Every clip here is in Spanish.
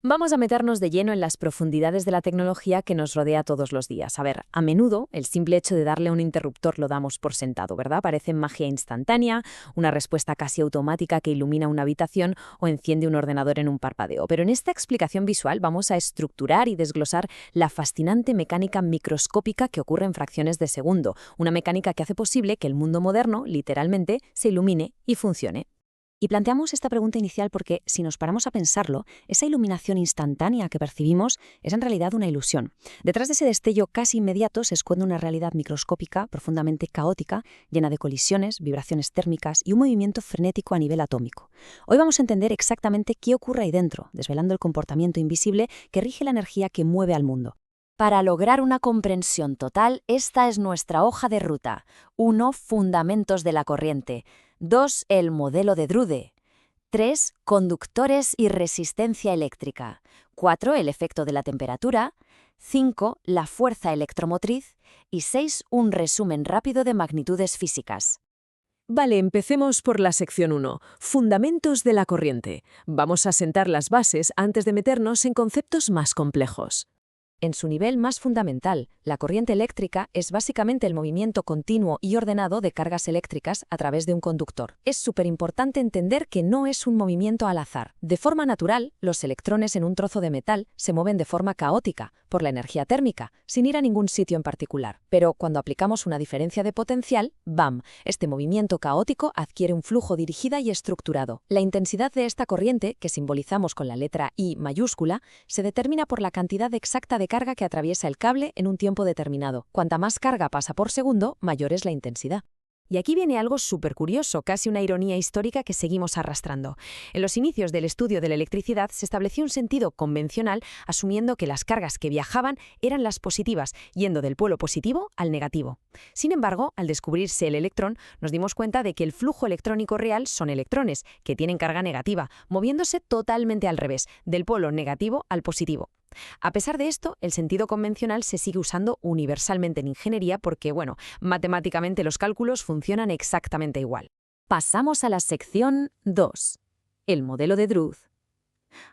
Vamos a meternos de lleno en las profundidades de la tecnología que nos rodea todos los días. A ver, a menudo el simple hecho de darle a un interruptor lo damos por sentado, ¿verdad? Parece magia instantánea, una respuesta casi automática que ilumina una habitación o enciende un ordenador en un parpadeo. Pero en esta explicación visual vamos a estructurar y desglosar la fascinante mecánica microscópica que ocurre en fracciones de segundo, una mecánica que hace posible que el mundo moderno, literalmente, se ilumine y funcione. Y planteamos esta pregunta inicial porque, si nos paramos a pensarlo, esa iluminación instantánea que percibimos es en realidad una ilusión. Detrás de ese destello casi inmediato se esconde una realidad microscópica profundamente caótica, llena de colisiones, vibraciones térmicas y un movimiento frenético a nivel atómico. Hoy vamos a entender exactamente qué ocurre ahí dentro, desvelando el comportamiento invisible que rige la energía que mueve al mundo. Para lograr una comprensión total, esta es nuestra hoja de ruta. 1. Fundamentos de la corriente. 2. El modelo de Drude. 3. Conductores y resistencia eléctrica. 4. El efecto de la temperatura. 5. La fuerza electromotriz. Y 6. Un resumen rápido de magnitudes físicas. Vale, empecemos por la sección 1, Fundamentos de la corriente. Vamos a sentar las bases antes de meternos en conceptos más complejos. En su nivel más fundamental, la corriente eléctrica es básicamente el movimiento continuo y ordenado de cargas eléctricas a través de un conductor. Es súper importante entender que no es un movimiento al azar. De forma natural, los electrones en un trozo de metal se mueven de forma caótica, por la energía térmica, sin ir a ningún sitio en particular. Pero cuando aplicamos una diferencia de potencial, ¡bam!, este movimiento caótico adquiere un flujo dirigido y estructurado. La intensidad de esta corriente, que simbolizamos con la letra I mayúscula, se determina por la cantidad exacta de carga que atraviesa el cable en un tiempo determinado. Cuanta más carga pasa por segundo, mayor es la intensidad. Y aquí viene algo súper curioso, casi una ironía histórica que seguimos arrastrando. En los inicios del estudio de la electricidad se estableció un sentido convencional asumiendo que las cargas que viajaban eran las positivas, yendo del polo positivo al negativo. Sin embargo, al descubrirse el electrón, nos dimos cuenta de que el flujo electrónico real son electrones, que tienen carga negativa, moviéndose totalmente al revés, del polo negativo al positivo. A pesar de esto, el sentido convencional se sigue usando universalmente en ingeniería porque, matemáticamente los cálculos funcionan exactamente igual. Pasamos a la sección 2. El modelo de Drude.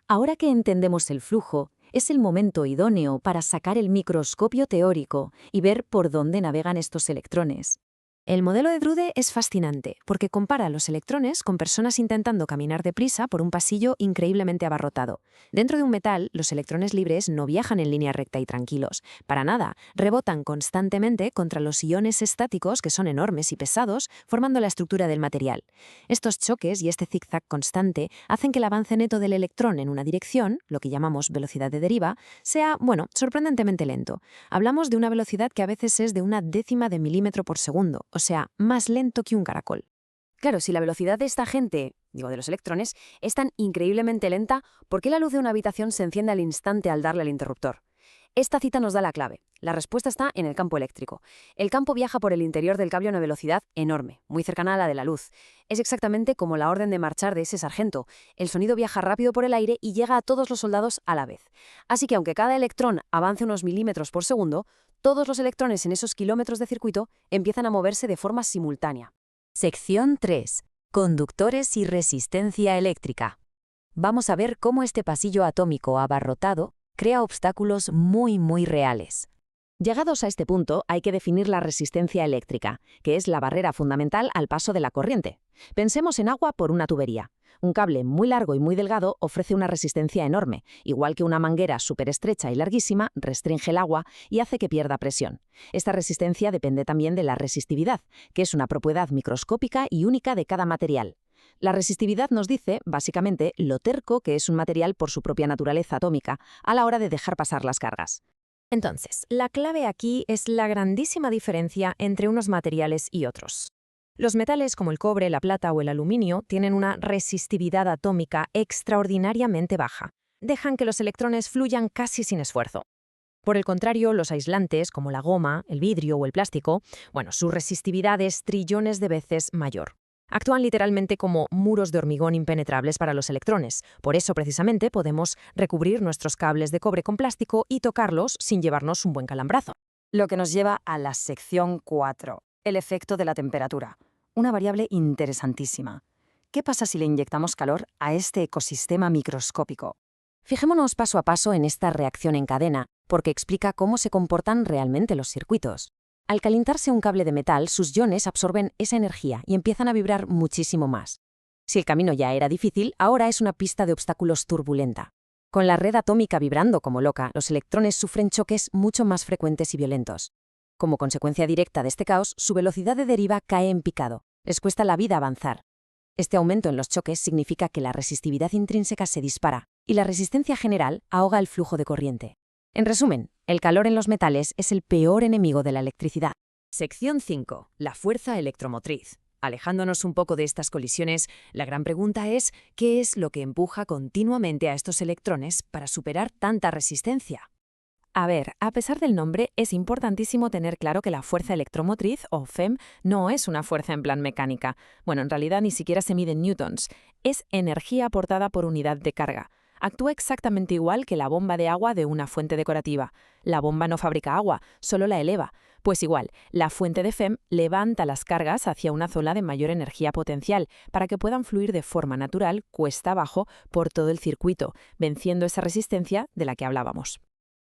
Ahora que entendemos el flujo, es el momento idóneo para sacar el microscopio teórico y ver por dónde navegan estos electrones. El modelo de Drude es fascinante porque compara los electrones con personas intentando caminar deprisa por un pasillo increíblemente abarrotado. Dentro de un metal, los electrones libres no viajan en línea recta y tranquilos. Para nada, rebotan constantemente contra los iones estáticos que son enormes y pesados, formando la estructura del material. Estos choques y este zigzag constante hacen que el avance neto del electrón en una dirección, lo que llamamos velocidad de deriva, sea, sorprendentemente lento. Hablamos de una velocidad que a veces es de 1/10 de milímetro por segundo, o sea, más lento que un caracol. Claro, si la velocidad de esta gente, de los electrones, es tan increíblemente lenta, ¿por qué la luz de una habitación se enciende al instante al darle al interruptor? Esta cita nos da la clave. La respuesta está en el campo eléctrico. El campo viaja por el interior del cable a una velocidad enorme, muy cercana a la de la luz. Es exactamente como la orden de marchar de ese sargento. El sonido viaja rápido por el aire y llega a todos los soldados a la vez. Así que aunque cada electrón avance unos milímetros por segundo, todos los electrones en esos kilómetros de circuito empiezan a moverse de forma simultánea. Sección 3. Conductores y resistencia eléctrica. Vamos a ver cómo este pasillo atómico abarrotado crea obstáculos muy reales. Llegados a este punto, hay que definir la resistencia eléctrica, que es la barrera fundamental al paso de la corriente. Pensemos en agua por una tubería. Un cable muy largo y muy delgado ofrece una resistencia enorme, igual que una manguera súper estrecha y larguísima restringe el agua y hace que pierda presión. Esta resistencia depende también de la resistividad, que es una propiedad microscópica y única de cada material. La resistividad nos dice, básicamente, lo terco que es un material por su propia naturaleza atómica a la hora de dejar pasar las cargas. Entonces, la clave aquí es la grandísima diferencia entre unos materiales y otros. Los metales como el cobre, la plata o el aluminio tienen una resistividad atómica extraordinariamente baja. Dejan que los electrones fluyan casi sin esfuerzo. Por el contrario, los aislantes, como la goma, el vidrio o el plástico, su resistividad es trillones de veces mayor. Actúan literalmente como muros de hormigón impenetrables para los electrones. Por eso, precisamente, podemos recubrir nuestros cables de cobre con plástico y tocarlos sin llevarnos un buen calambrazo. Lo que nos lleva a la sección 4, el efecto de la temperatura. Una variable interesantísima. ¿Qué pasa si le inyectamos calor a este ecosistema microscópico? Fijémonos paso a paso en esta reacción en cadena, porque explica cómo se comportan realmente los circuitos. Al calentarse un cable de metal, sus iones absorben esa energía y empiezan a vibrar muchísimo más. Si el camino ya era difícil, ahora es una pista de obstáculos turbulenta. Con la red atómica vibrando como loca, los electrones sufren choques mucho más frecuentes y violentos. Como consecuencia directa de este caos, su velocidad de deriva cae en picado. Les cuesta la vida avanzar. Este aumento en los choques significa que la resistividad intrínseca se dispara y la resistencia general ahoga el flujo de corriente. En resumen, el calor en los metales es el peor enemigo de la electricidad. Sección 5. La fuerza electromotriz. Alejándonos un poco de estas colisiones, la gran pregunta es, ¿qué es lo que empuja continuamente a estos electrones para superar tanta resistencia? A ver, a pesar del nombre, es importantísimo tener claro que la fuerza electromotriz, o FEM, no es una fuerza en plan mecánica. Bueno, en realidad ni siquiera se mide en newtons. Es energía aportada por unidad de carga. Actúa exactamente igual que la bomba de agua de una fuente decorativa. La bomba no fabrica agua, solo la eleva. Pues igual, la fuente de FEM levanta las cargas hacia una zona de mayor energía potencial para que puedan fluir de forma natural, cuesta abajo, por todo el circuito, venciendo esa resistencia de la que hablábamos.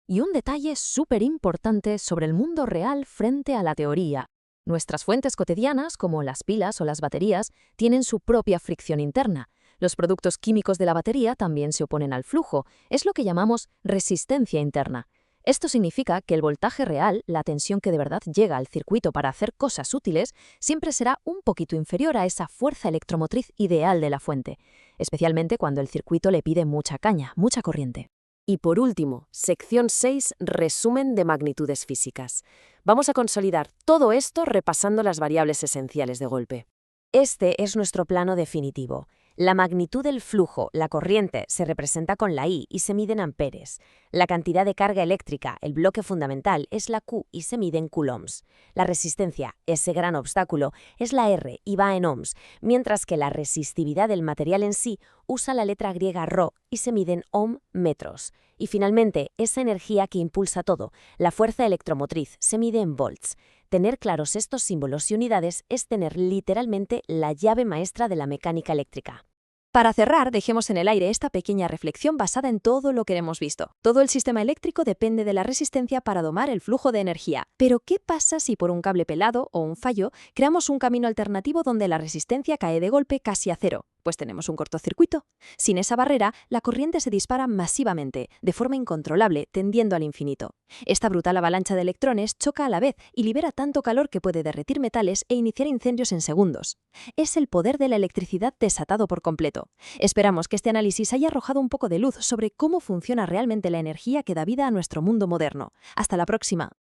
Y un detalle súper importante sobre el mundo real frente a la teoría. Nuestras fuentes cotidianas, como las pilas o las baterías, tienen su propia fricción interna. Los productos químicos de la batería también se oponen al flujo. Es lo que llamamos resistencia interna. Esto significa que el voltaje real, la tensión que de verdad llega al circuito para hacer cosas útiles, siempre será un poquito inferior a esa fuerza electromotriz ideal de la fuente, especialmente cuando el circuito le pide mucha caña, mucha corriente. Y por último, sección 6, resumen de magnitudes físicas. Vamos a consolidar todo esto repasando las variables esenciales de golpe. Este es nuestro plano definitivo. La magnitud del flujo, la corriente, se representa con la I y se mide en amperes. La cantidad de carga eléctrica, el bloque fundamental, es la Q y se mide en coulombs. La resistencia, ese gran obstáculo, es la R y va en ohms, mientras que la resistividad del material en sí usa la letra griega ρ y se mide en ohm-metros. Y finalmente, esa energía que impulsa todo, la fuerza electromotriz, se mide en volts. Tener claros estos símbolos y unidades es tener literalmente la llave maestra de la mecánica eléctrica. Para cerrar, dejemos en el aire esta pequeña reflexión basada en todo lo que hemos visto. Todo el sistema eléctrico depende de la resistencia para domar el flujo de energía. Pero, ¿qué pasa si por un cable pelado o un fallo creamos un camino alternativo donde la resistencia cae de golpe casi a cero? Pues tenemos un cortocircuito. Sin esa barrera, la corriente se dispara masivamente, de forma incontrolable, tendiendo al infinito. Esta brutal avalancha de electrones choca a la vez y libera tanto calor que puede derretir metales e iniciar incendios en segundos. Es el poder de la electricidad desatado por completo. Esperamos que este análisis haya arrojado un poco de luz sobre cómo funciona realmente la energía que da vida a nuestro mundo moderno. Hasta la próxima.